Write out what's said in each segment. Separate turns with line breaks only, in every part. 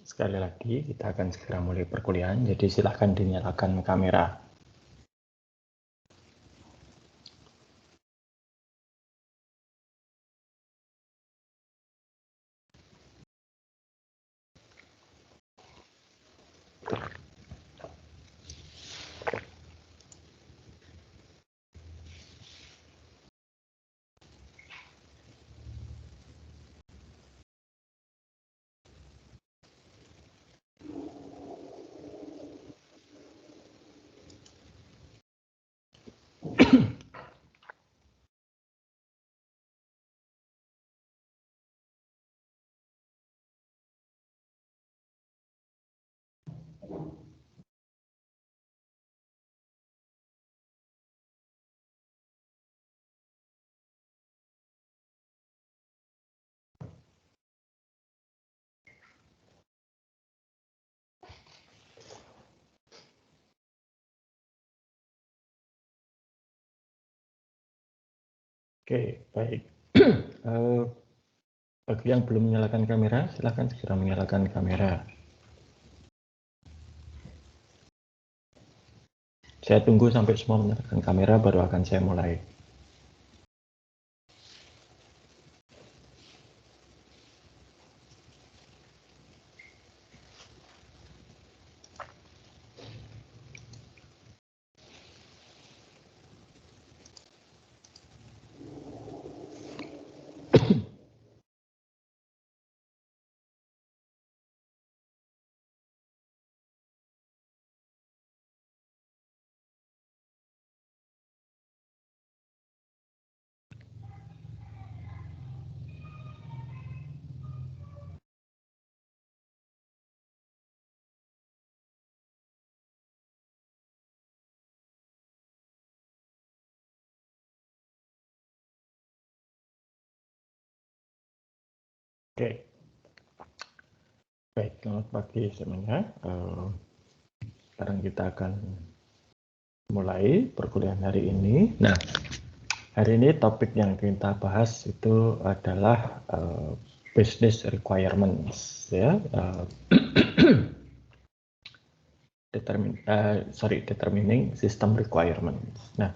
Sekali lagi kita akan segera mulai perkuliahan, jadi silahkan dinyalakan kamera. Oke, baik. Bagi yang belum menyalakan kamera, silahkan segera menyalakan kamera. Saya tunggu sampai semua menyalakan kamera, baru akan saya mulai. Oke, baik, selamat pagi semuanya. Sekarang kita akan mulai perkuliahan hari ini. Nah, hari ini topik yang kita bahas itu adalah business requirements, ya. Determining system requirements. Nah,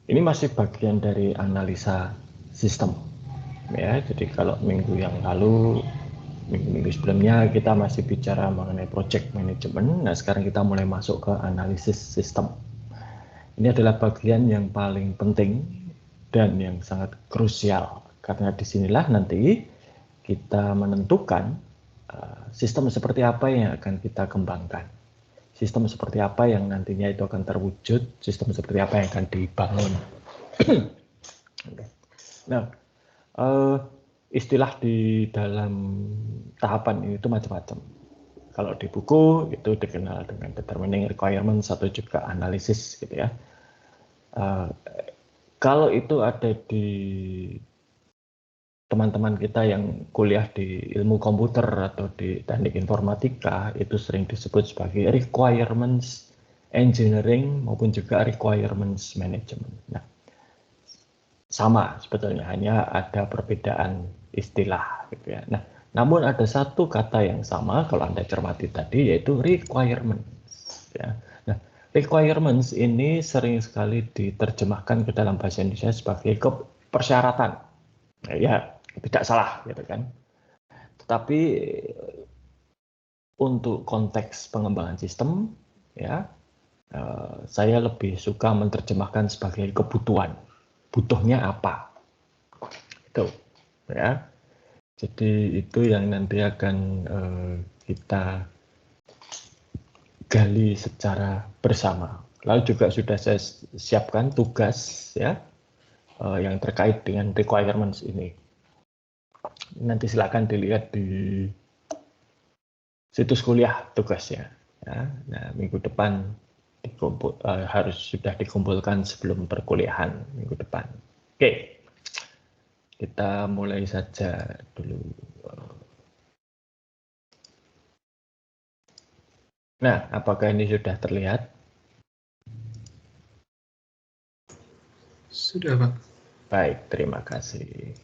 ini masih bagian dari analisa sistem. Ya, jadi kalau minggu yang lalu, minggu sebelumnya kita masih bicara mengenai project management. Nah, sekarang kita mulai masuk ke analisis sistem. Ini adalah bagian yang paling penting dan yang sangat krusial, karena disinilah nanti kita menentukan sistem seperti apa yang akan kita kembangkan. Sistem seperti apa yang nantinya itu akan terwujud, sistem seperti apa yang akan dibangun. Nah, istilah di dalam tahapan ini itu macam-macam. Kalau di buku itu dikenal dengan determining requirements atau juga analisis gitu ya. Kalau itu ada di teman-teman kita yang kuliah di ilmu komputer atau di teknik informatika, itu sering disebut sebagai requirements engineering maupun juga requirements management. Nah, sama sebetulnya, hanya ada perbedaan istilah gitu ya. Nah, namun ada satu kata yang sama kalau Anda cermati tadi, yaitu requirements ya. Nah, requirements ini sering sekali diterjemahkan ke dalam bahasa Indonesia sebagai persyaratan. Ya, tidak salah gitu kan. Tetapi untuk konteks pengembangan sistem ya, saya lebih suka menerjemahkan sebagai kebutuhan. Butuhnya apa? Itu ya. Jadi itu yang nanti akan kita gali secara bersama. Lalu juga sudah saya siapkan tugas ya yang terkait dengan requirements ini. Nanti silakan dilihat di situs kuliah tugasnya. Ya. Nah, minggu depan harus sudah dikumpulkan sebelum perkuliahan minggu depan. Oke, kita mulai saja dulu. Nah, apakah ini sudah terlihat?
Sudah, Pak.
Baik, terima kasih.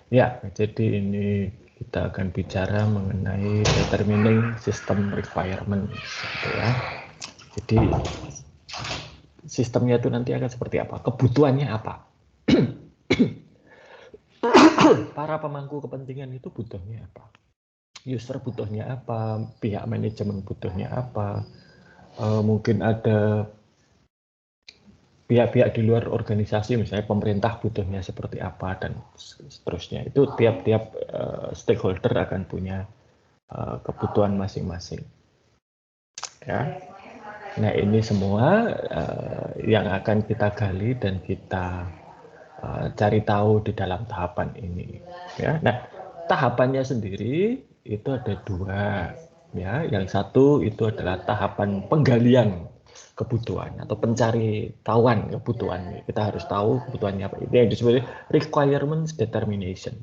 Ya, jadi ini kita akan bicara mengenai determining system requirements, gitu ya. Jadi sistemnya itu nanti akan seperti apa, kebutuhannya apa. Para pemangku kepentingan itu butuhnya apa, user butuhnya apa, pihak manajemen butuhnya apa, mungkin ada pihak-pihak di luar organisasi, misalnya pemerintah butuhnya seperti apa, dan seterusnya. Itu tiap-tiap stakeholder akan punya kebutuhan masing-masing. Ya. Nah, ini semua yang akan kita gali dan kita cari tahu di dalam tahapan ini. Ya. Nah, tahapannya sendiri itu ada dua. Ya, yang satu itu adalah tahapan penggalian kebutuhan atau pencari tahuan kebutuhan. Kita harus tahu kebutuhannya apa. Ini yang disebut requirements determination.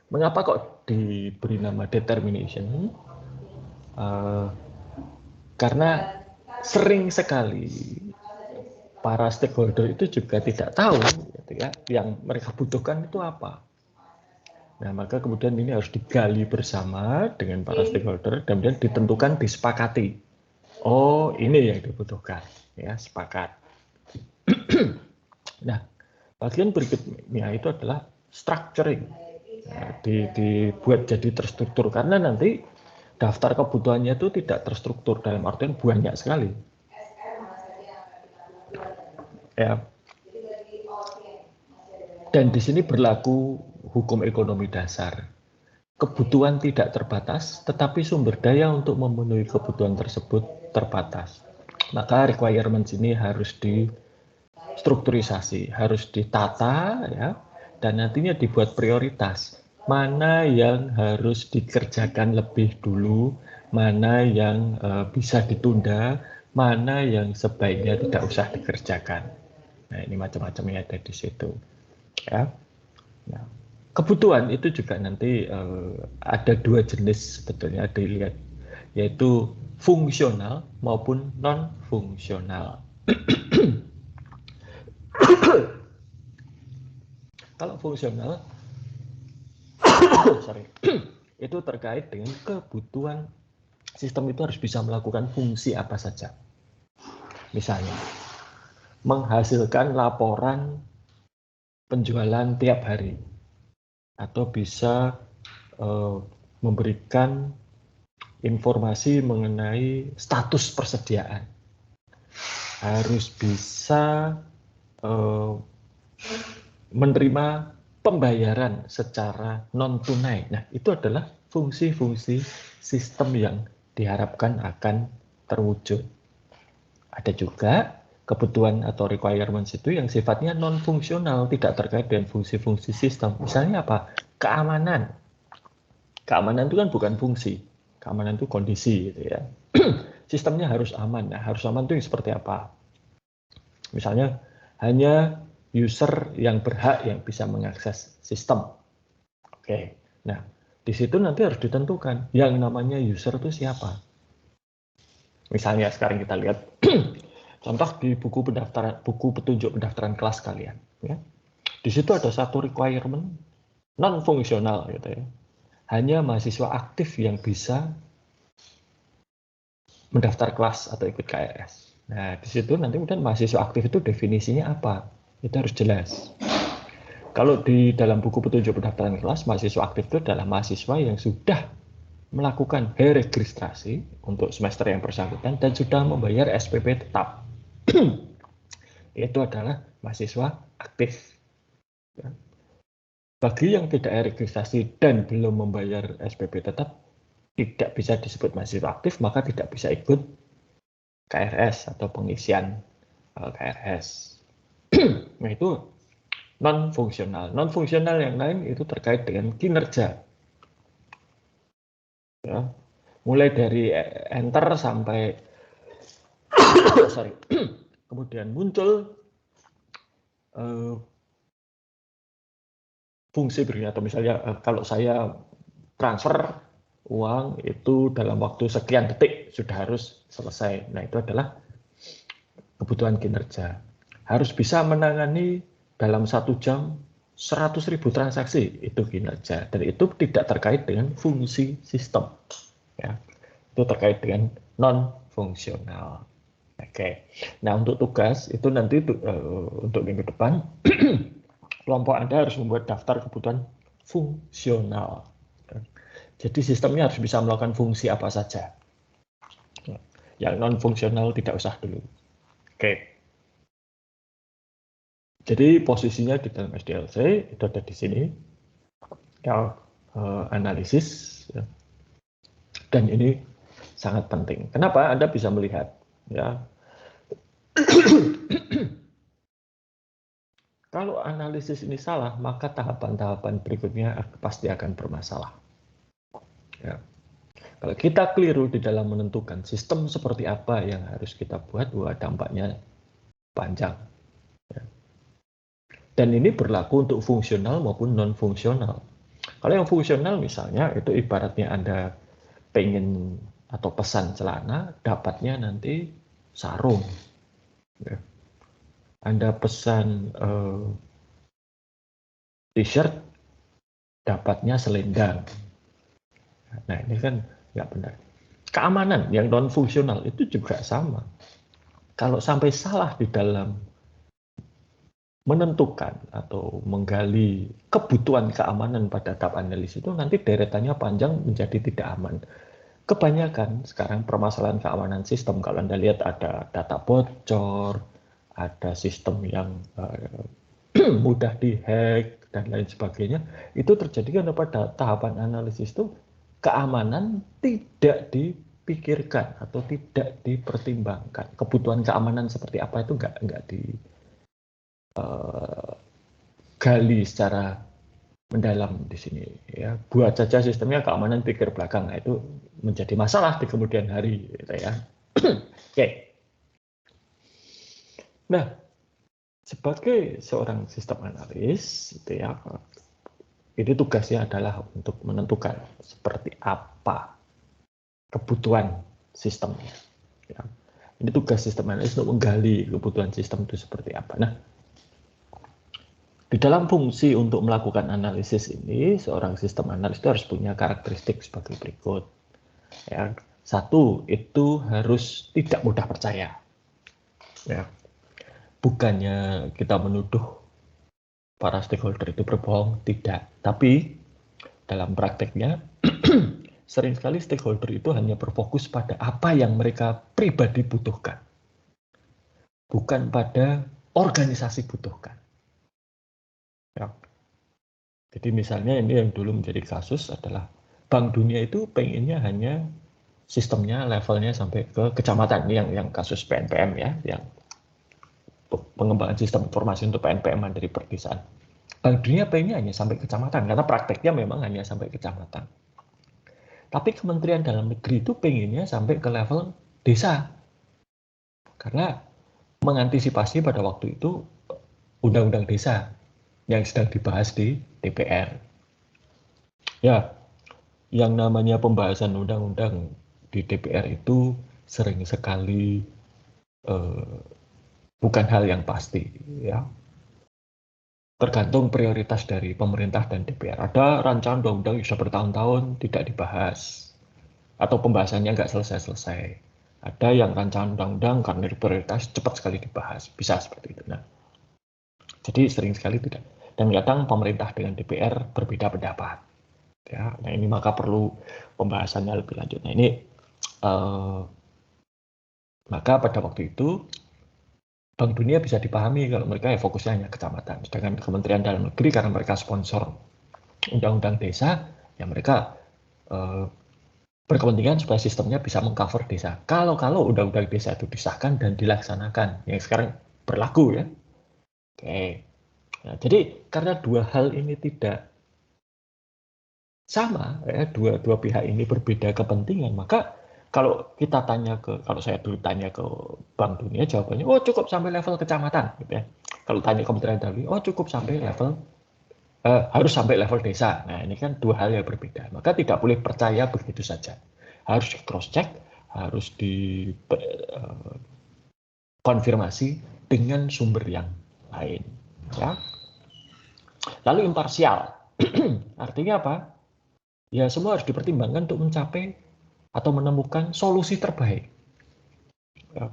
Mengapa kok diberi nama determination? Karena sering sekali para stakeholder itu juga tidak tahu, gitu ya, yang mereka butuhkan itu apa. Nah, maka kemudian ini harus digali bersama dengan para stakeholder dan kemudian ditentukan, disepakati. Oh, ini yang dibutuhkan, ya, sepakat. Nah, bagian berikutnya itu adalah structuring. Nah, dibuat jadi terstruktur, karena nanti daftar kebutuhannya itu tidak terstruktur, dalam artian banyak sekali. Ya. Dan di sini berlaku hukum ekonomi dasar. Kebutuhan tidak terbatas, tetapi sumber daya untuk memenuhi kebutuhan tersebut terbatas. Maka requirements ini harus distrukturisasi, harus ditata, ya, dan nantinya dibuat prioritas. Mana yang harus dikerjakan lebih dulu, mana yang bisa ditunda, mana yang sebaiknya tidak usah dikerjakan. Nah, ini macam-macamnya ada di situ. Ya. Nah, kebutuhan itu juga nanti ada dua jenis sebetulnya dilihat, yaitu fungsional maupun non fungsional. Kalau fungsional, itu terkait dengan kebutuhan sistem itu harus bisa melakukan fungsi apa saja. Misalnya, menghasilkan laporan penjualan tiap hari, atau bisa memberikan informasi mengenai status persediaan, harus bisa menerima pembayaran secara non tunai. Nah, itu adalah fungsi-fungsi sistem yang diharapkan akan terwujud. Ada juga kebutuhan atau requirements itu yang sifatnya non fungsional, tidak terkait dengan fungsi-fungsi sistem. Misalnya apa? Keamanan. Keamanan itu kan bukan fungsi, keamanan itu kondisi, gitu ya. Sistemnya harus aman. Nah, harus aman itu seperti apa? Misalnya hanya user yang berhak yang bisa mengakses sistem. Oke. Nah, di situ nanti harus ditentukan yang namanya user itu siapa. Misalnya sekarang kita lihat contoh di buku petunjuk pendaftaran kelas kalian, ya. Di situ ada satu requirement non fungsional, gitu ya. Hanya mahasiswa aktif yang bisa mendaftar kelas atau ikut KRS. Nah, di situ nanti kemudian mahasiswa aktif itu definisinya apa? Itu harus jelas. Kalau di dalam buku petunjuk pendaftaran kelas, mahasiswa aktif itu adalah mahasiswa yang sudah melakukan registrasi untuk semester yang bersangkutan dan sudah membayar SPP tetap. Itu adalah mahasiswa aktif. Bagi yang tidak registrasi dan belum membayar SPP tetap, tidak bisa disebut mahasiswa aktif, maka tidak bisa ikut KRS atau pengisian KRS. Nah, itu non fungsional. Non fungsional yang lain itu terkait dengan kinerja. Ya. Mulai dari enter sampai kemudian muncul fungsi berikutnya, atau misalnya kalau saya transfer uang itu dalam waktu sekian detik sudah harus selesai. Nah, itu adalah kebutuhan kinerja. Harus bisa menangani dalam 1 jam 100.000 transaksi itu kinerja, dan itu tidak terkait dengan fungsi sistem. Ya, itu terkait dengan non fungsional. Oke, nah untuk tugas itu nanti untuk minggu depan kelompok Anda harus membuat daftar kebutuhan fungsional. Jadi sistemnya harus bisa melakukan fungsi apa saja. Yang non fungsional tidak usah dulu. Oke. Jadi posisinya di dalam SDLC itu ada di sini, ya, analisis, ya. Dan ini sangat penting. Kenapa? Anda bisa melihat, ya, kalau analisis ini salah, maka tahapan-tahapan berikutnya pasti akan bermasalah. Ya. Kalau kita keliru di dalam menentukan sistem seperti apa yang harus kita buat, wah dampaknya panjang. Ya. Dan ini berlaku untuk fungsional maupun non-fungsional. Kalau yang fungsional misalnya, itu ibaratnya Anda pengen atau pesan celana, dapatnya nanti sarung. Ya. Anda pesan t-shirt, dapatnya selendang. Nah ini kan nggak benar. Keamanan yang non-fungsional itu juga sama. Kalau sampai salah di dalam menentukan atau menggali kebutuhan keamanan pada tahap analisis itu, nanti deretannya panjang menjadi tidak aman. Kebanyakan sekarang permasalahan keamanan sistem, kalau Anda lihat ada data bocor, ada sistem yang mudah dihack, dan lain sebagainya, itu terjadi karena pada tahapan analisis itu keamanan tidak dipikirkan atau tidak dipertimbangkan. Kebutuhan keamanan seperti apa itu nggak digali secara mendalam di sini. Ya, buat saja sistemnya keamanan pikir belakang, nah, itu menjadi masalah di kemudian hari, gitu ya. Oke. Nah, sebagai seorang sistem analis, itu ya, ini tugasnya adalah untuk menentukan seperti apa kebutuhan sistemnya. Ya. Ini tugas sistem analis untuk menggali kebutuhan sistem itu seperti apa. Nah, di dalam fungsi untuk melakukan analisis ini, seorang sistem analis itu harus punya karakteristik sebagai berikut. Ya, satu, itu harus tidak mudah percaya. Ya. Bukannya kita menuduh para stakeholder itu berbohong, tidak. Tapi dalam prakteknya, sering sekali stakeholder itu hanya berfokus pada apa yang mereka pribadi butuhkan, bukan pada organisasi butuhkan. Ya. Jadi misalnya ini yang dulu menjadi kasus adalah Bank Dunia itu pengennya hanya sistemnya levelnya sampai ke kecamatan. Ini yang kasus PNPM ya, yang pengembangan sistem informasi untuk PNPM dari perdesaan. Bank Dunia pengennya hanya sampai kecamatan, karena prakteknya memang hanya sampai kecamatan. Tapi Kementerian Dalam Negeri itu pengennya sampai ke level desa. Karena mengantisipasi pada waktu itu undang-undang desa yang sedang dibahas di DPR. Ya, yang namanya pembahasan undang-undang di DPR itu sering sekali bukan hal yang pasti, ya. Tergantung prioritas dari pemerintah dan DPR. Ada rancangan undang-undang yang sudah bertahun-tahun tidak dibahas, atau pembahasannya nggak selesai-selesai. Ada yang rancangan undang-undang karena prioritas cepat sekali dibahas, bisa seperti itu. Nah, jadi sering sekali tidak. Dan kadang pemerintah dengan DPR berbeda pendapat. Ya, nah ini maka perlu pembahasannya lebih lanjut. Nah ini maka pada waktu itu Bank Dunia bisa dipahami kalau mereka ya fokusnya hanya kecamatan. Sedangkan Kementerian Dalam Negeri karena mereka sponsor undang-undang desa, ya mereka berkepentingan supaya sistemnya bisa mengcover desa. Kalau undang-undang desa itu disahkan dan dilaksanakan, yang sekarang berlaku ya. Oke. Nah, jadi karena dua hal ini tidak sama, ya, dua pihak ini berbeda kepentingan, maka kalau saya dulu tanya ke Bank Dunia, jawabannya, oh cukup sampai level kecamatan, gitu ya. Kalau tanya Kementerian Dalam Negeri, oh cukup sampai level, harus sampai level desa. Nah ini kan dua hal yang berbeda, maka tidak boleh percaya begitu saja. Harus di cross check, harus dikonfirmasi dengan sumber yang lain. Ya. Lalu imparsial, artinya apa? Ya semua harus dipertimbangkan untuk mencapai atau menemukan solusi terbaik. Ya.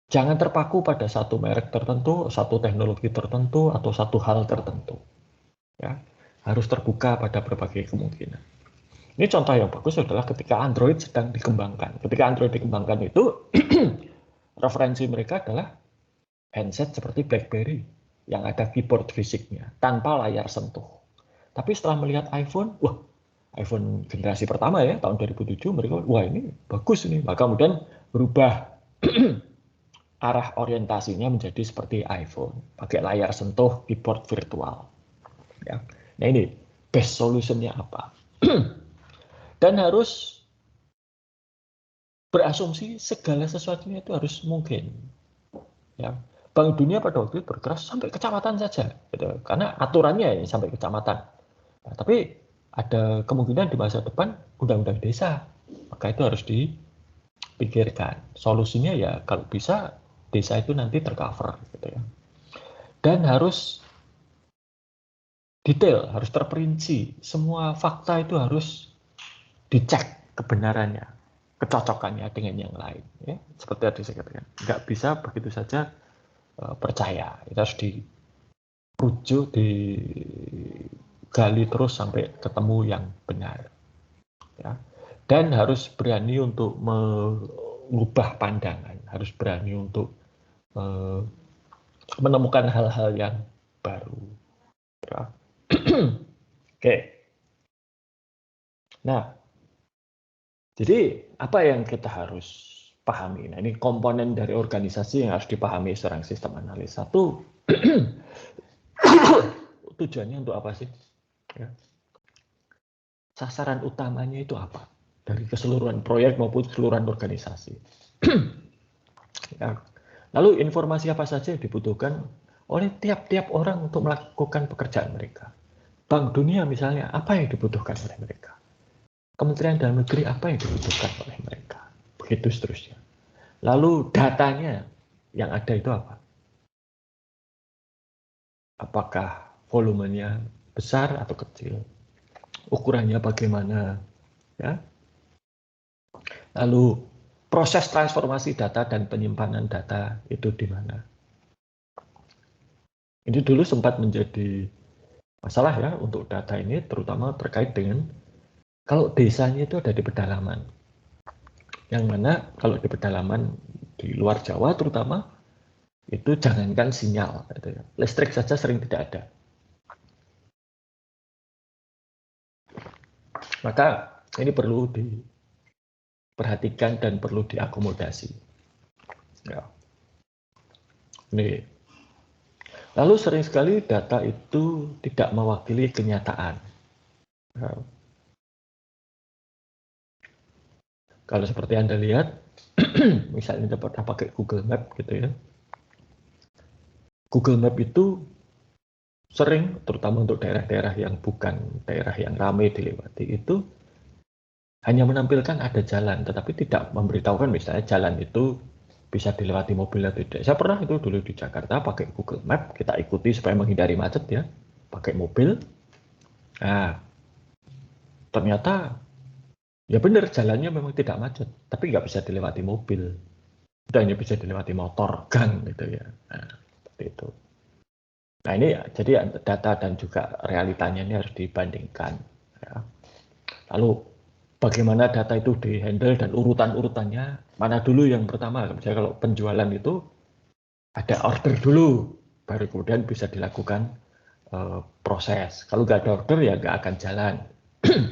Jangan terpaku pada satu merek tertentu, satu teknologi tertentu, atau satu hal tertentu. Ya. Harus terbuka pada berbagai kemungkinan. Ini contoh yang bagus adalah ketika Android sedang dikembangkan. Ketika Android dikembangkan itu, referensi mereka adalah handset seperti BlackBerry yang ada keyboard fisiknya, tanpa layar sentuh. Tapi setelah melihat iPhone, wah, iPhone generasi pertama ya, tahun 2007, mereka, wah ini bagus ini. Maka kemudian berubah arah orientasinya menjadi seperti iPhone, pakai layar sentuh, keyboard virtual. Ya. Nah ini best solutionnya apa? Dan harus berasumsi segala sesuatunya itu harus mungkin. Ya. Bank Dunia pada waktu itu berkeras sampai kecamatan saja, gitu. Karena aturannya ini sampai kecamatan. Nah, tapi ada kemungkinan di masa depan undang-undang desa, maka itu harus dipikirkan. Solusinya ya kalau bisa desa itu nanti tercover, gitu ya. Dan harus detail, harus terperinci. Semua fakta itu harus dicek kebenarannya, kecocokannya dengan yang lain. Ya. Seperti tadi saya katakan, nggak bisa begitu saja percaya. Itu harus dirujuk, digali terus sampai ketemu yang benar. Ya. Dan harus berani untuk mengubah pandangan, harus berani untuk menemukan hal-hal yang baru. Ya. Oke. Nah, jadi apa yang kita harus pahami? Nah, ini komponen dari organisasi yang harus dipahami seorang sistem analis. Satu, tujuannya untuk apa sih? Ya. Sasaran utamanya itu apa? Dari keseluruhan proyek maupun keseluruhan organisasi. Ya. Lalu informasi apa saja yang dibutuhkan oleh tiap-tiap orang untuk melakukan pekerjaan mereka. Bank Dunia misalnya, apa yang dibutuhkan oleh mereka? Kementerian Dalam Negeri, apa yang dibutuhkan oleh mereka? Begitu seterusnya. Lalu datanya yang ada itu apa? Apakah volumenya besar atau kecil? Ukurannya bagaimana? Ya. Lalu proses transformasi data dan penyimpanan data itu di mana? Ini dulu sempat menjadi masalah ya untuk data ini, terutama terkait dengan kalau desanya itu ada di pedalaman. Yang mana kalau di pedalaman di luar Jawa terutama, itu jangankan sinyal, gitu ya. Listrik saja sering tidak ada. Maka ini perlu diperhatikan dan perlu diakomodasi. Ya. Ini. Lalu sering sekali data itu tidak mewakili kenyataan. Ya. Kalau seperti Anda lihat, misalnya dapat pakai Google Map gitu ya. Google Map itu sering, terutama untuk daerah-daerah yang bukan daerah yang ramai dilewati, itu hanya menampilkan ada jalan, tetapi tidak memberitahukan misalnya jalan itu bisa dilewati mobil atau tidak. Saya pernah itu dulu di Jakarta pakai Google Map, kita ikuti supaya menghindari macet ya, pakai mobil. Nah, ternyata ya benar jalannya memang tidak macet, tapi nggak bisa dilewati mobil. Itu hanya bisa dilewati motor, gang gitu ya. Nah, seperti itu. Nah ini jadi data dan juga realitanya ini harus dibandingkan. Ya. Lalu bagaimana data itu dihandle dan urutan-urutannya, mana dulu yang pertama. Misalnya kalau penjualan itu ada order dulu, baru kemudian bisa dilakukan proses. Kalau nggak ada order ya nggak akan jalan,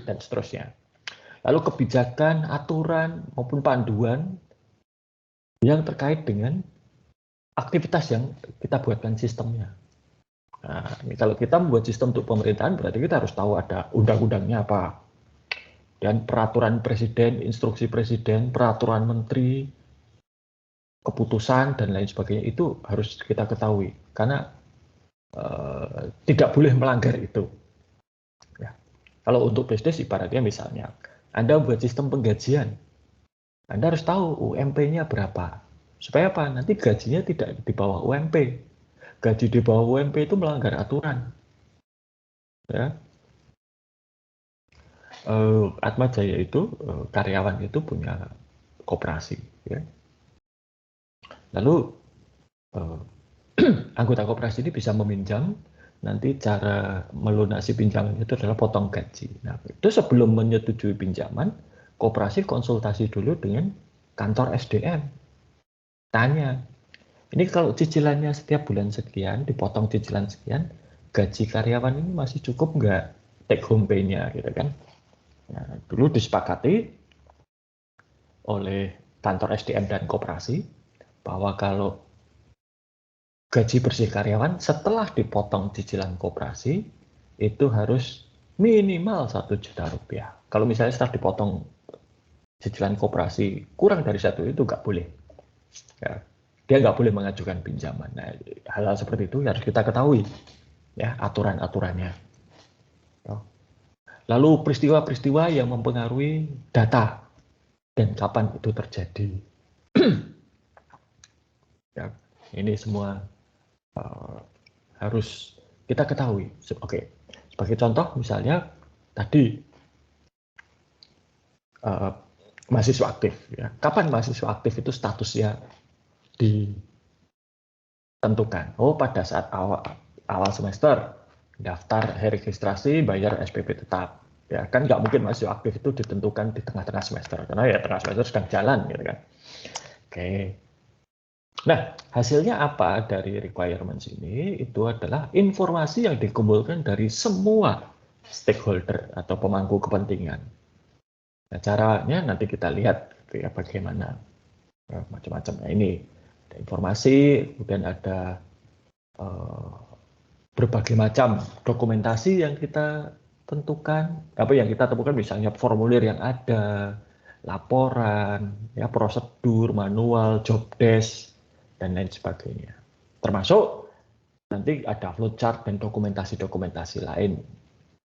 dan seterusnya. Lalu kebijakan, aturan, maupun panduan yang terkait dengan aktivitas yang kita buatkan sistemnya. Nah, ini kalau kita membuat sistem untuk pemerintahan, berarti kita harus tahu ada undang-undangnya apa. Dan peraturan presiden, instruksi presiden, peraturan menteri, keputusan, dan lain sebagainya, itu harus kita ketahui. Karena tidak boleh melanggar itu. Ya. Kalau untuk bisnis, ibaratnya misalnya, Anda buat sistem penggajian, Anda harus tahu UMP-nya berapa. Supaya apa? Nanti gajinya tidak di bawah UMP. gaji di bawah UMP itu melanggar aturan. Ya. Atma Jaya itu karyawan itu punya koperasi. Ya. Lalu anggota koperasi ini bisa meminjam, nanti cara melunasi pinjaman itu adalah potong gaji. Nah, itu sebelum menyetujui pinjaman, koperasi konsultasi dulu dengan kantor SDM. Tanya, ini kalau cicilannya setiap bulan sekian, dipotong cicilan sekian, gaji karyawan ini masih cukup nggak take home pay-nya, gitu kan? Nah, dulu disepakati oleh kantor SDM dan koperasi bahwa kalau gaji bersih karyawan setelah dipotong cicilan koperasi itu harus minimal 1 juta rupiah. Kalau misalnya setelah dipotong cicilan koperasi kurang dari 1 itu nggak boleh. Ya, dia nggak boleh mengajukan pinjaman. Nah, hal-hal seperti itu harus kita ketahui, ya, aturan-aturannya. Lalu peristiwa-peristiwa yang mempengaruhi data dan kapan itu terjadi. Ya, ini semua harus kita ketahui. Oke, sebagai contoh misalnya tadi mahasiswa aktif. Ya. Kapan mahasiswa aktif itu statusnya ditentukan? Oh, pada saat awal semester daftar registrasi bayar SPP tetap. Ya kan nggak mungkin mahasiswa aktif itu ditentukan di tengah-tengah semester karena ya tengah semester sedang jalan, gitu kan. Oke. Nah, hasilnya apa dari requirements ini? Itu adalah informasi yang dikumpulkan dari semua stakeholder atau pemangku kepentingan. Nah, caranya nanti kita lihat ya, bagaimana macam-macam. Nah, ini ada informasi, kemudian ada berbagai macam dokumentasi yang kita tentukan. Apa yang kita temukan misalnya formulir yang ada, laporan, ya prosedur, manual, job desk, dan lain sebagainya. Termasuk nanti ada flowchart dan dokumentasi-dokumentasi lain.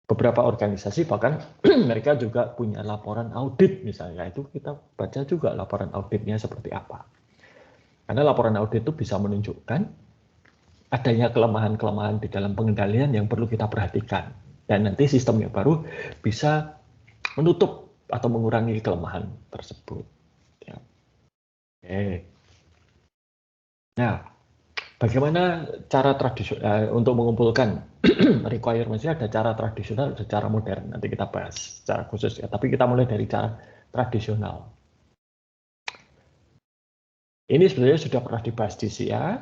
Beberapa organisasi bahkan mereka juga punya laporan audit misalnya, itu kita baca juga laporan auditnya seperti apa. Karena laporan audit itu bisa menunjukkan adanya kelemahan-kelemahan di dalam pengendalian yang perlu kita perhatikan. Dan nanti sistem yang baru bisa menutup atau mengurangi kelemahan tersebut. Ya. Oke. Nah, bagaimana cara tradisional untuk mengumpulkan requirements-nya? Ada cara tradisional, ada cara modern. Nanti kita bahas secara khusus ya. Tapi kita mulai dari cara tradisional. Ini sebenarnya sudah pernah dibahas di SIA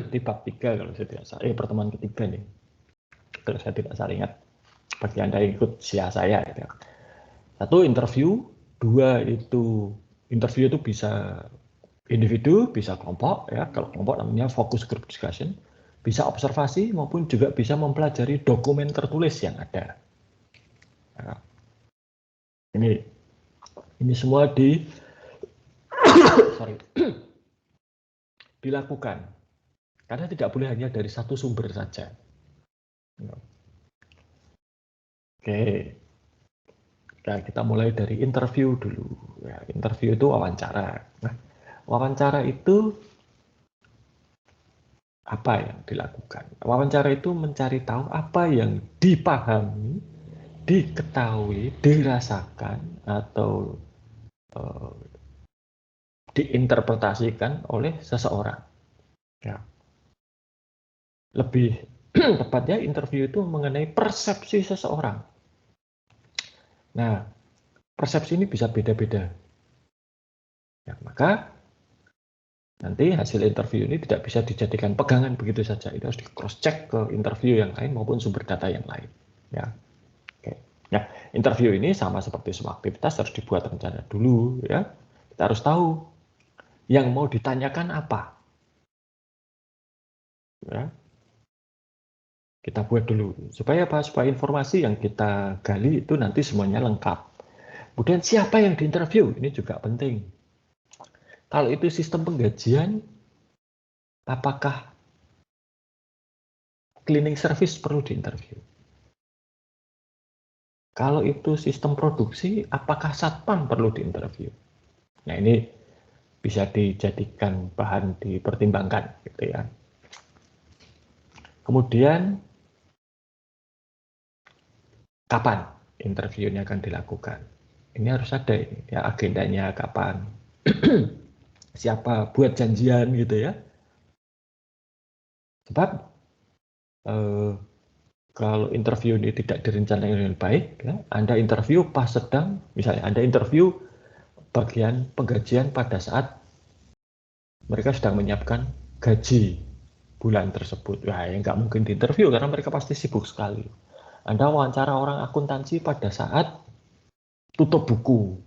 di bab 3 kalau saya tidak salah. Pertemuan ketiga nih. Kalau saya tidak salah ingat. Bagi Anda yang ikut SIA saya. Gitu. 1, interview. 2, itu interview itu bisa individu, bisa kelompok, ya. Kalau kelompok namanya focus group discussion, bisa observasi maupun juga bisa mempelajari dokumen tertulis yang ada. Nah, ini semua dilakukan karena tidak boleh hanya dari satu sumber saja. Oke, nah, kita mulai dari interview dulu. Ya, interview itu wawancara. Nah, wawancara itu apa yang dilakukan? Wawancara itu mencari tahu apa yang dipahami, diketahui, dirasakan, atau diinterpretasikan oleh seseorang. Ya. Lebih tepatnya interview itu mengenai persepsi seseorang. Nah, persepsi ini bisa beda-beda. Ya, maka nanti hasil interview ini tidak bisa dijadikan pegangan begitu saja. Itu harus di cross check ke interview yang lain maupun sumber data yang lain. Ya. Oke. Nah, interview ini sama seperti semua aktivitas harus dibuat rencana dulu. Ya. Kita harus tahu yang mau ditanyakan apa. Ya. Kita buat dulu. Supaya apa? Supaya informasi yang kita gali itu nanti semuanya lengkap. Kemudian siapa yang diinterview? Ini juga penting. Kalau itu sistem penggajian, apakah cleaning service perlu diinterview? Kalau itu sistem produksi, apakah satpam perlu diinterview? Nah, ini bisa dijadikan bahan dipertimbangkan, gitu ya. Kemudian kapan interview ini akan dilakukan? Ini harus ada ini ya, agendanya kapan. Siapa buat janjian gitu ya. Sebab kalau interview ini tidak direncanakan dengan baik, ya, Anda interview pas sedang, misalnya Anda interview bagian penggajian pada saat mereka sedang menyiapkan gaji bulan tersebut. Wah, ya nggak mungkin diinterview karena mereka pasti sibuk sekali. Anda wawancara orang akuntansi pada saat tutup buku.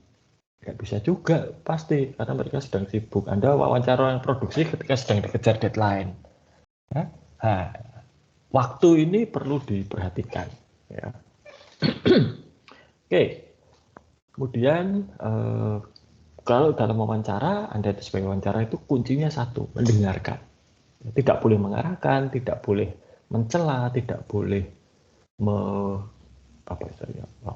Nggak bisa juga, pasti, karena mereka sedang sibuk. Anda wawancara orang produksi ketika sedang dikejar deadline. Ya. Nah, waktu ini perlu diperhatikan. Ya. Oke, kemudian kalau dalam wawancara, Anda sebagai wawancara itu kuncinya satu, mendengarkan. Tidak boleh mengarahkan, tidak boleh mencela, tidak boleh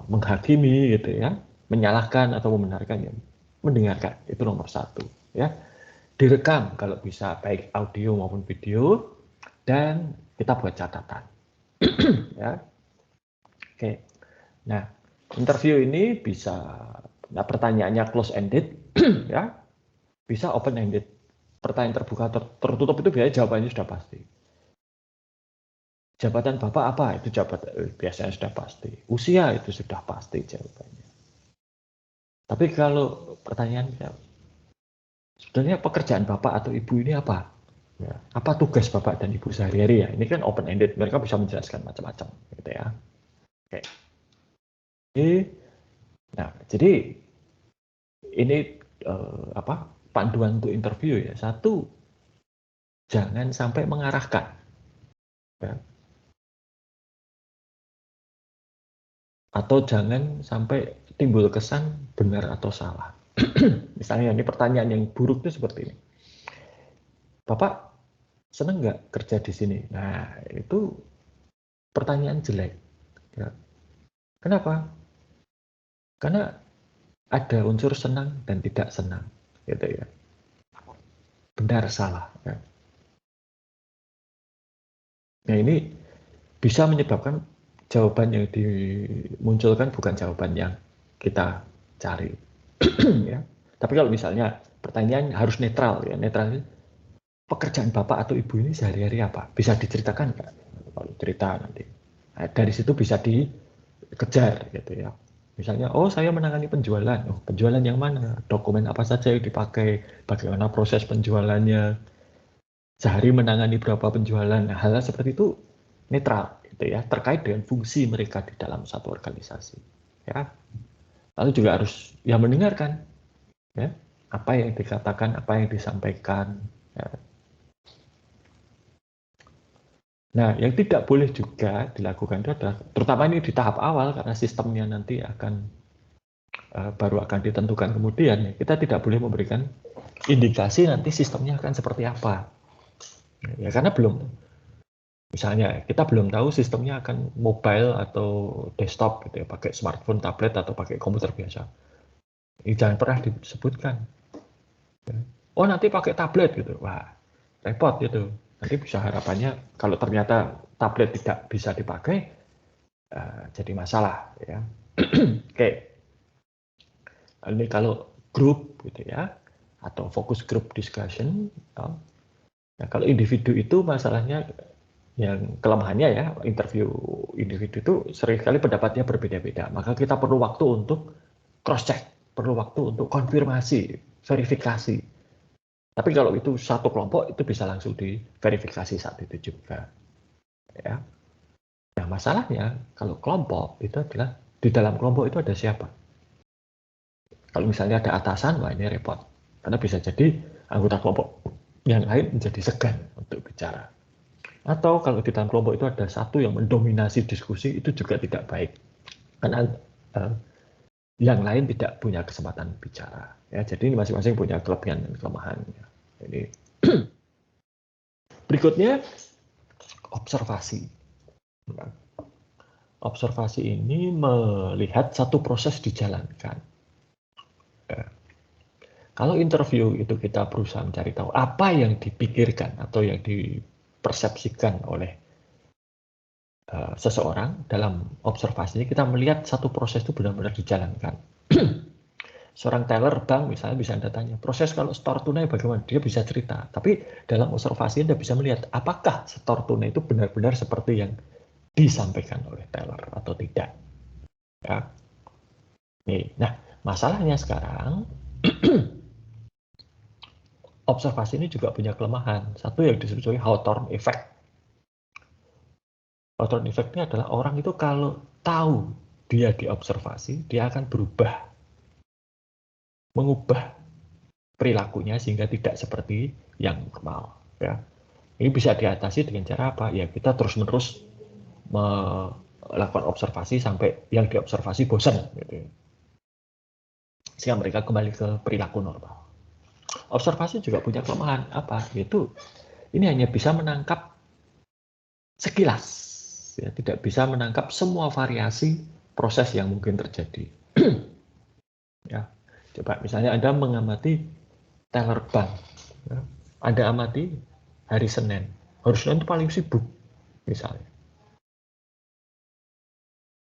menghakimi gitu ya, menyalahkan atau membenarkan, ya mendengarkan, itu nomor satu ya. Direkam kalau bisa, baik audio maupun video, dan kita buat catatan. Ya. Oke. Nah, interview ini bisa, nah pertanyaannya close ended ya, bisa open ended. Pertanyaan terbuka tertutup itu biasanya jawabannya sudah pasti. Jabatan Bapak apa? Itu jabatan biasanya sudah pasti. Usia itu sudah pasti jawabannya. Tapi kalau pertanyaannya, sebenarnya pekerjaan Bapak atau Ibu ini apa? Ya, apa tugas Bapak dan Ibu sehari-hari ya? Ini kan open ended, mereka bisa menjelaskan macam-macam, gitu ya. Oke. Nah, jadi ini panduan untuk interview ya. Satu, jangan sampai mengarahkan. Ya. Atau jangan sampai timbul kesan benar atau salah. Misalnya ini pertanyaan yang buruk itu seperti ini. Bapak senang nggak kerja di sini? Nah, itu pertanyaan jelek. Ya. Kenapa? Karena ada unsur senang dan tidak senang, gitu ya. Benar salah. Ya. Nah, ini bisa menyebabkan jawaban yang dimunculkan bukan jawaban yang kita cari. Ya. Tapi kalau misalnya pertanyaan harus netral, ya netral, pekerjaan Bapak atau Ibu ini sehari-hari apa? Bisa diceritakan nggak? Kalau cerita nanti. Nah, dari situ bisa dikejar gitu ya. Misalnya, oh saya menangani penjualan. Oh, penjualan yang mana? Dokumen apa saja yang dipakai? Bagaimana proses penjualannya? Sehari menangani berapa penjualan? Nah, hal-hal seperti itu netral gitu ya, terkait dengan fungsi mereka di dalam satu organisasi. Ya. Lalu juga harus ya mendengarkan ya, apa yang dikatakan, apa yang disampaikan. Ya. Nah, yang tidak boleh juga dilakukan itu adalah, terutama ini di tahap awal karena sistemnya nanti baru akan ditentukan kemudian, ya, kita tidak boleh memberikan indikasi nanti sistemnya akan seperti apa. Ya, karena belum, misalnya kita belum tahu sistemnya akan mobile atau desktop gitu ya, pakai smartphone, tablet atau pakai komputer biasa. Ini jangan pernah disebutkan. Oh nanti pakai tablet gitu, wah repot gitu. Nanti bisa harapannya kalau ternyata tablet tidak bisa dipakai, jadi masalah ya. Oke, ini kalau grup gitu ya, atau fokus group discussion. Nah, kalau individu itu masalahnya yang kelemahannya ya, interview individu itu seringkali pendapatnya berbeda-beda. Maka kita perlu waktu untuk cross check, perlu waktu untuk konfirmasi, verifikasi. Tapi kalau itu satu kelompok itu bisa langsung diverifikasi saat itu juga. Ya. Nah, masalahnya kalau kelompok itu adalah di dalam kelompok itu ada siapa? Kalau misalnya ada atasan, wah ini repot. Karena bisa jadi anggota kelompok yang lain menjadi segan untuk bicara. Atau kalau di dalam kelompok itu ada satu yang mendominasi diskusi, itu juga tidak baik. Karena yang lain tidak punya kesempatan bicara. Ya, jadi ini masing-masing punya kelebihan dan kelemahannya. Jadi berikutnya observasi. Observasi ini melihat satu proses dijalankan. Ya. Kalau interview itu kita berusaha mencari tahu apa yang dipikirkan atau yang dipersepsikan oleh seseorang dalam observasinya kita melihat satu proses itu benar-benar dijalankan. Seorang teller bank misalnya bisa Anda tanya, proses kalau store tunai bagaimana? Dia bisa cerita, tapi dalam observasi Anda bisa melihat apakah store tunai itu benar-benar seperti yang disampaikan oleh teller atau tidak. Ya. Nih, nah masalahnya sekarang observasi ini juga punya kelemahan. Satu yang disebut sebagai Hawthorne effect. Hawthorne effect ini adalah orang itu kalau tahu dia diobservasi, dia akan berubah, mengubah perilakunya sehingga tidak seperti yang normal. Ya. Ini bisa diatasi dengan cara apa? Ya kita terus-menerus melakukan observasi sampai yang diobservasi bosan. Gitu. Sehingga mereka kembali ke perilaku normal. Observasi juga punya kelemahan apa? Yaitu ini hanya bisa menangkap sekilas, ya, tidak bisa menangkap semua variasi proses yang mungkin terjadi. Ya, coba misalnya Anda mengamati teller bank, ya. Anda amati hari Senin itu paling sibuk, misalnya.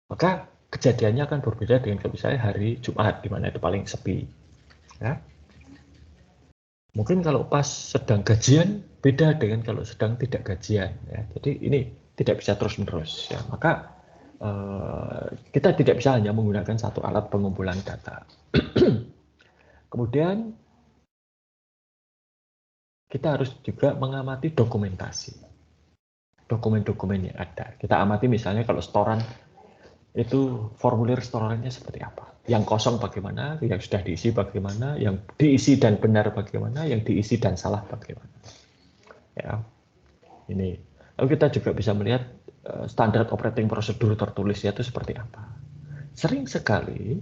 Maka kejadiannya akan berbeda dengan misalnya hari Jumat, di mana itu paling sepi. Ya. Mungkin kalau pas sedang gajian, beda dengan kalau sedang tidak gajian. Ya. Jadi ini tidak bisa terus-menerus. Ya. Maka kita tidak bisa hanya menggunakan satu alat pengumpulan data. Kemudian kita harus juga mengamati dokumentasi. Dokumen-dokumen yang ada. Kita amati misalnya kalau setoran, itu formulir setorannya seperti apa. Yang kosong bagaimana, yang sudah diisi bagaimana, yang diisi dan benar bagaimana, yang diisi dan salah bagaimana. Ya, ini. Lalu kita juga bisa melihat standar operating prosedur tertulisnya itu seperti apa. Sering sekali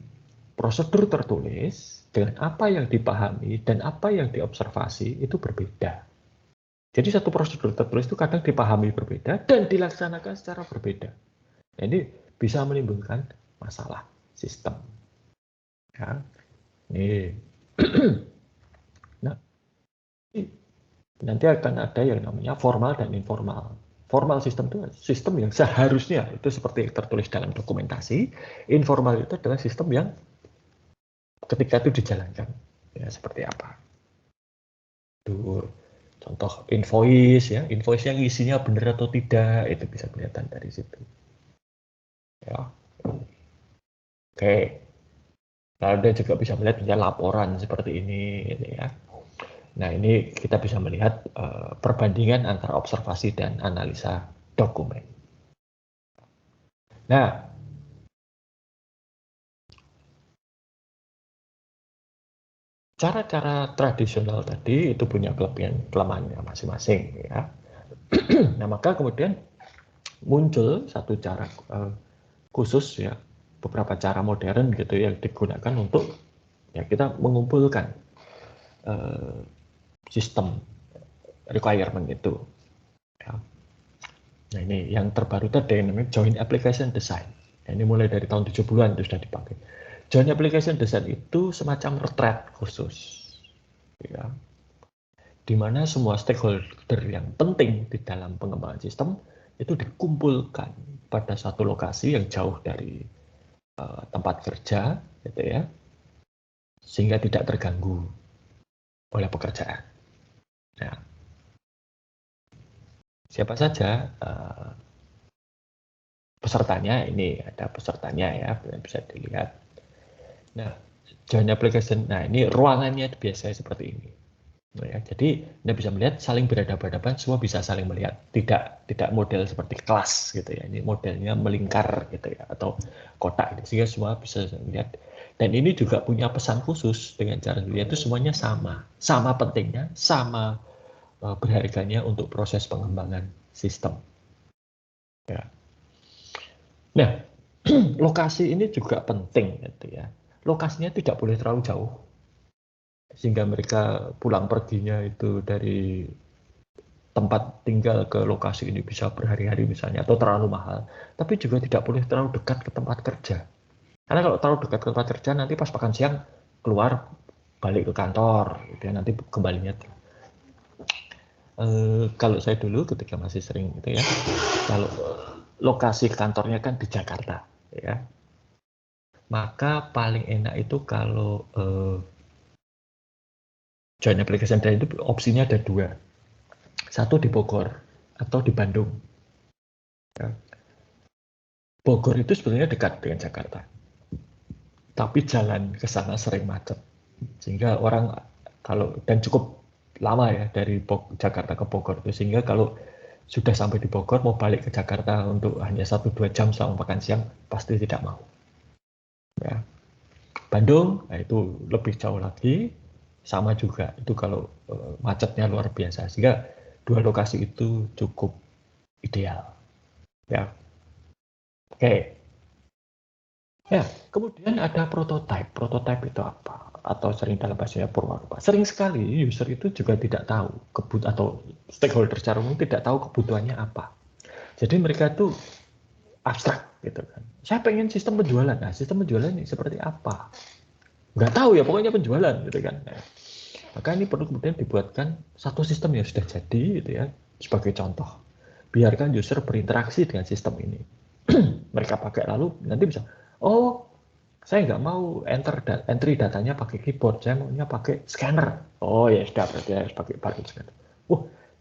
prosedur tertulis dengan apa yang dipahami dan apa yang diobservasi itu berbeda. Jadi satu prosedur tertulis itu kadang dipahami berbeda dan dilaksanakan secara berbeda. Nah, ini bisa menimbulkan masalah sistem. Ya. Nih. Nah, nanti akan ada yang namanya formal dan informal. Formal sistem itu sistem yang seharusnya itu seperti yang tertulis dalam dokumentasi. Informal itu adalah sistem yang ketika itu dijalankan, ya seperti apa. Itu contoh invoice, ya, invoice yang isinya benar atau tidak itu bisa kelihatan dari situ. Ya, oke. Nah, Anda juga bisa melihat laporan seperti ini, gitu ya. Nah, ini kita bisa melihat perbandingan antara observasi dan analisa dokumen. Nah, cara-cara tradisional tadi itu punya kelemahannya masing-masing, ya. Nah, maka kemudian muncul satu cara khusus, ya, beberapa cara modern gitu yang digunakan untuk ya kita mengumpulkan sistem requirement itu. Ya. Nah, ini yang terbaru itu ada yang namanya Joint Application Design. Nah, ini mulai dari tahun 70-an itu sudah dipakai. Joint Application Design itu semacam retret khusus, ya, di mana semua stakeholder yang penting di dalam pengembangan sistem itu dikumpulkan pada satu lokasi yang jauh dari tempat kerja, gitu ya, sehingga tidak terganggu oleh pekerjaan. Nah, siapa saja pesertanya? Ini ada pesertanya, ya, bisa dilihat. Nah, joint application, nah ini ruangannya biasanya seperti ini. Nah, ya, jadi Anda bisa melihat saling berhadapan-hadapan, semua bisa saling melihat. Tidak model seperti kelas gitu ya. Ini modelnya melingkar gitu ya, atau kotak gitu, sehingga semua bisa melihat. Dan ini juga punya pesan khusus dengan cara dilihat itu semuanya sama pentingnya, sama berharganya untuk proses pengembangan sistem. Ya. Nah, lokasi ini juga penting gitu ya. Lokasinya tidak boleh terlalu jauh sehingga mereka pulang perginya itu dari tempat tinggal ke lokasi ini bisa berhari-hari misalnya, atau terlalu mahal. Tapi juga tidak boleh terlalu dekat ke tempat kerja. Karena kalau terlalu dekat ke tempat kerja, nanti pas makan siang keluar balik ke kantor, gitu ya, nanti kembalinya. Kalau saya dulu ketika masih sering gitu ya, kalau lokasi kantornya kan di Jakarta, ya. Maka paling enak itu kalau join application day itu opsinya ada 2. Satu di Bogor atau di Bandung. Ya. Bogor itu sebenarnya dekat dengan Jakarta, tapi jalan ke sana sering macet, sehingga orang kalau dan cukup lama ya dari Jakarta ke Bogor itu, sehingga kalau sudah sampai di Bogor mau balik ke Jakarta untuk hanya 1-2 jam selama makan siang pasti tidak mau. Ya. Bandung, nah itu lebih jauh lagi, sama juga itu kalau macetnya luar biasa, sehingga 2 lokasi itu cukup ideal. Ya. Oke. Ya, kemudian ada prototype. Prototype itu apa? Atau sering dalam bahasa purwarupa. Sering sekali user itu juga tidak tahu atau stakeholder secara umum tidak tahu kebutuhannya apa. Jadi mereka itu abstrak gitu kan. Saya pengen sistem penjualan. Nah, sistem penjualan ini seperti apa? Nggak tahu ya, pokoknya penjualan gitu kan. Nah, maka ini perlu kemudian dibuatkan satu sistem yang sudah jadi gitu ya, sebagai contoh. Biarkan user berinteraksi dengan sistem ini. Mereka pakai lalu nanti bisa, oh saya nggak mau entry datanya pakai keyboard, saya maunya pakai scanner. Oh ya sudah, berarti harus pakai barcode scanner.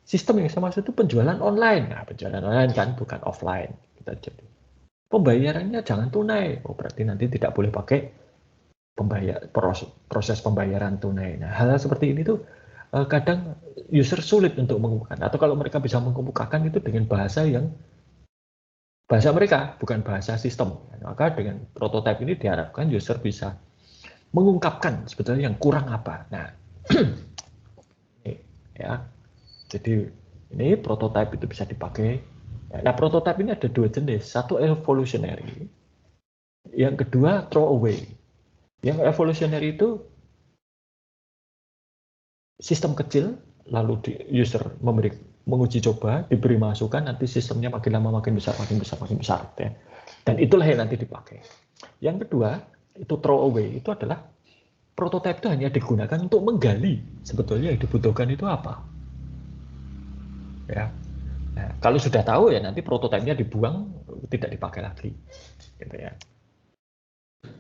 Sistem yang saya maksud itu penjualan online. Nah, penjualan online kan bukan offline. Kita jadi pembayarannya jangan tunai. Oh berarti nanti tidak boleh pakai proses pembayaran tunai. Nah, hal-hal seperti ini tuh kadang user sulit untuk mengemukakan. Atau kalau mereka bisa mengemukakan itu dengan bahasa mereka, bukan bahasa sistem. Maka dengan prototipe ini diharapkan user bisa mengungkapkan sebetulnya yang kurang apa. Nah, ini, ya. Jadi ini prototipe itu bisa dipakai. Nah, prototipe ini ada 2 jenis. Satu evolutionary, yang kedua throwaway. Yang evolutionary itu sistem kecil, lalu user menguji coba, diberi masukan, nanti sistemnya makin lama makin besar, makin besar, makin besar. Ya. Dan itulah yang nanti dipakai. Yang kedua, itu throwaway, itu adalah prototipe itu hanya digunakan untuk menggali sebetulnya yang dibutuhkan itu apa. Ya. Nah, kalau sudah tahu ya nanti prototipenya dibuang, tidak dipakai lagi. Gitu ya.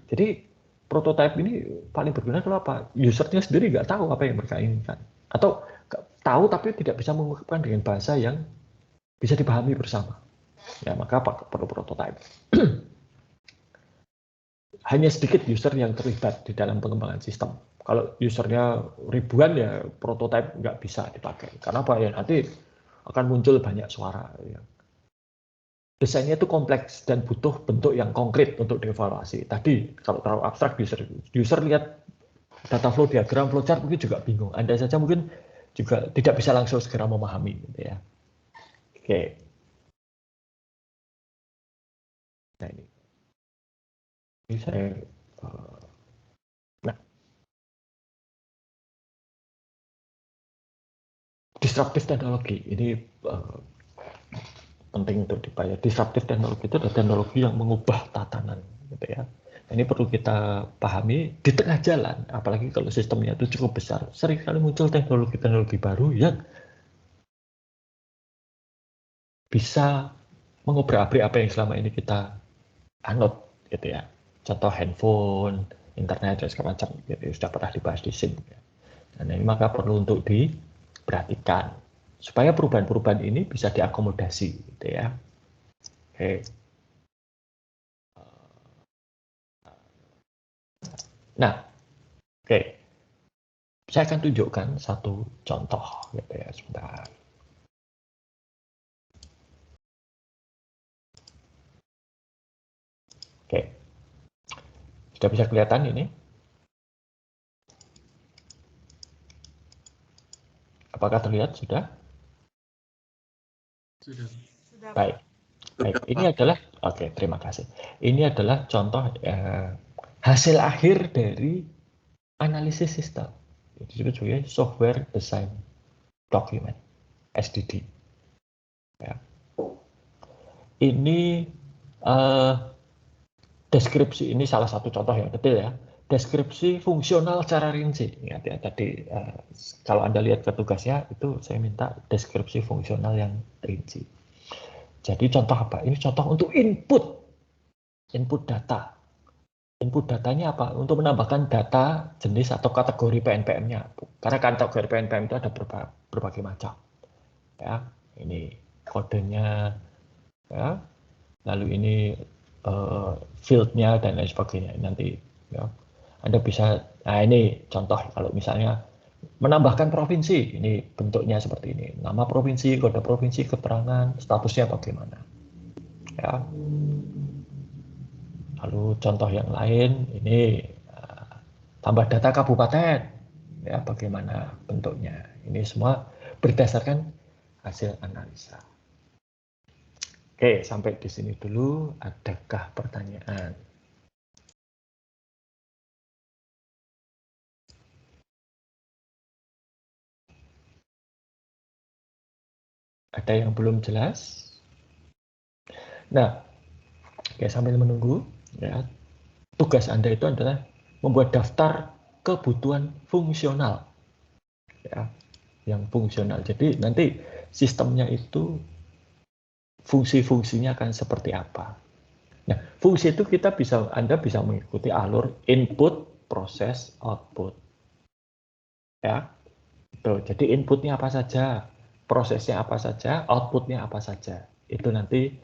Jadi prototipe ini paling berguna kalau apa? Usernya sendiri nggak tahu apa yang mereka inginkan. Atau tahu tapi tidak bisa mengungkapkan dengan bahasa yang bisa dipahami bersama. Ya, maka perlu prototipe. Hanya sedikit user yang terlibat di dalam pengembangan sistem. Kalau usernya ribuan ya prototipe nggak bisa dipakai. Karena apa ya, nanti akan muncul banyak suara. Ya. Desainnya itu kompleks dan butuh bentuk yang konkret untuk dievaluasi. Tadi kalau terlalu abstrak user lihat data flow diagram, flowchart mungkin juga bingung. Anda saja mungkin juga tidak bisa langsung segera memahami. Gitu ya. Oke. Nah ini saya. Nah, disruptive teknologi ini penting untuk dibayar. Disruptive teknologi itu adalah teknologi yang mengubah tatanan, gitu ya. Ini perlu kita pahami di tengah jalan, apalagi kalau sistemnya itu cukup besar. Sering kali muncul teknologi-teknologi baru yang bisa mengobrak-abrik apa yang selama ini kita anut, gitu ya. Contoh handphone, internet dan segala macam, gitu. Sudah pernah dibahas di sini. Dan ini maka perlu untuk diperhatikan supaya perubahan-perubahan ini bisa diakomodasi, gitu ya. Oke. Nah, oke. Saya akan tunjukkan satu contoh, gitu ya, sebentar. Oke, sudah bisa kelihatan ini? Apakah terlihat sudah?
Sudah.
Baik. Baik. Ini adalah, oke, terima kasih. Ini adalah contoh hasil akhir dari analisis sistem. Disebut sebagai software design document, SDD. Ya. Ini deskripsi, ini salah satu contoh yang detail ya. Deskripsi fungsional secara rinci. Ingat ya, tadi kalau Anda lihat ke tugasnya, itu saya minta deskripsi fungsional yang rinci. Jadi contoh apa? Ini contoh untuk input data. Input datanya apa? Untuk menambahkan data jenis atau kategori PNPM-nya. Karena kategori PNPM itu ada berbagai macam. Ya, ini kodenya, ya. Lalu ini field-nya dan lain sebagainya. Nanti ya, Anda bisa, nah ini contoh kalau misalnya menambahkan provinsi, ini bentuknya seperti ini. Nama provinsi, kode provinsi, keterangan, statusnya bagaimana. Ya. Lalu contoh yang lain, ini tambah data kabupaten, ya bagaimana bentuknya. Ini semua berdasarkan hasil analisa. Oke, sampai di sini dulu. Adakah pertanyaan? Ada yang belum jelas? Nah, oke, sambil menunggu, ya, tugas Anda itu adalah membuat daftar kebutuhan fungsional, ya, yang fungsional. Jadi nanti sistemnya itu fungsi-fungsinya akan seperti apa. Nah, fungsi itu Anda bisa mengikuti alur input, proses, output. Ya, tuh, jadi inputnya apa saja, prosesnya apa saja, outputnya apa saja. Itu nanti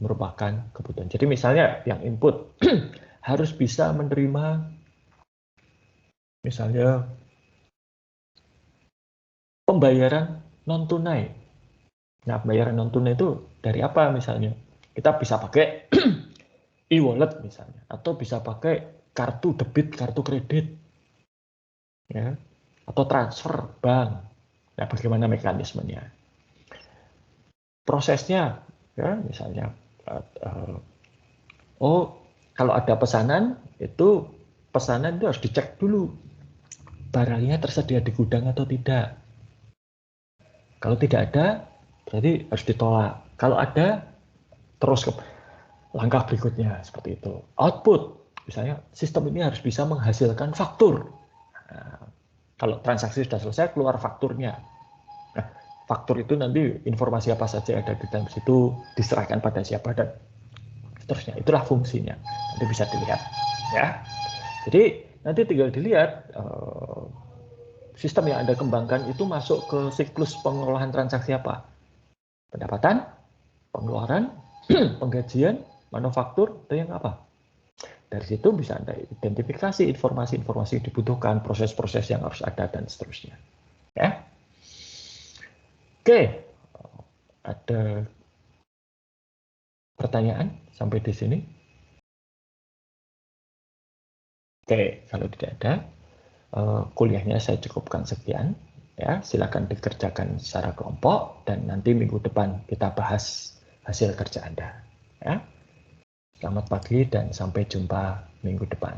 merupakan kebutuhan. Jadi misalnya yang input harus bisa menerima misalnya pembayaran non tunai. Nah, pembayaran non tunai itu dari apa misalnya? Kita bisa pakai e-wallet misalnya, atau bisa pakai kartu debit, kartu kredit, ya, atau transfer bank. Nah, bagaimana mekanismenya? Prosesnya, ya, misalnya, kalau ada pesanan itu harus dicek dulu barangnya tersedia di gudang atau tidak. Kalau tidak ada, berarti harus ditolak. Kalau ada, terus ke langkah berikutnya seperti itu. Output, misalnya sistem ini harus bisa menghasilkan faktur. Nah, kalau transaksi sudah selesai, keluar fakturnya. Nah, faktur itu nanti informasi apa saja ada di dalam situ diserahkan pada siapa dan seterusnya. Itulah fungsinya. Nanti bisa dilihat, ya. Jadi nanti tinggal dilihat sistem yang Anda kembangkan itu masuk ke siklus pengelolaan transaksi apa? Pendapatan, pengeluaran, penggajian, manufaktur, atau yang apa? Dari situ bisa Anda identifikasi informasi-informasi yang dibutuhkan, proses-proses yang harus ada, dan seterusnya. Ya. Oke, ada pertanyaan sampai di sini? Oke, kalau tidak ada, kuliahnya saya cukupkan sekian. Ya, silakan dikerjakan secara kelompok dan nanti minggu depan kita bahas hasil kerja Anda. Ya. Selamat pagi dan sampai jumpa minggu depan.